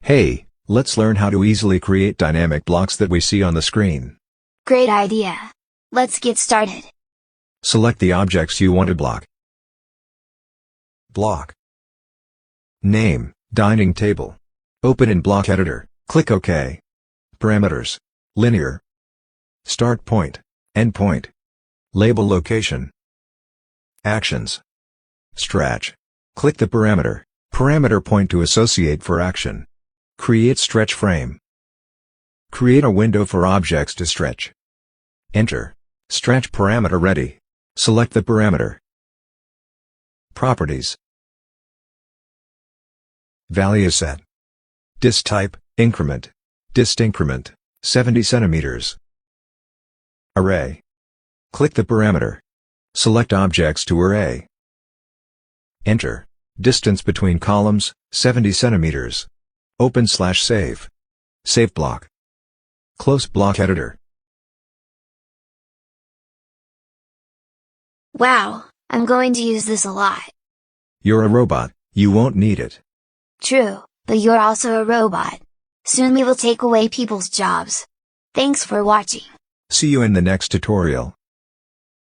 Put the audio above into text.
Hey, let's learn how to easily create dynamic blocks that we see on the screen. Great idea. Let's get started. Select the objects you want to block. Block. Name, dining table. Open in Block Editor, click OK. Parameters. Linear. Start point, end point. Label location. Actions. Stretch. Click the parameter point to associate for action. Create stretch frame. Create a window for objects to stretch. Enter. Stretch parameter ready. Select the parameter. Properties. Value set. Dist type, increment. Dist increment, 70 centimeters. Array. Click the parameter. Select objects to array. Enter. Distance between columns, 70 centimeters. Open/save. Save block. Close Block Editor. Wow, I'm going to use this a lot. You're a robot, you won't need it. True, but you're also a robot. Soon we will take away people's jobs. Thanks for watching. See you in the next tutorial.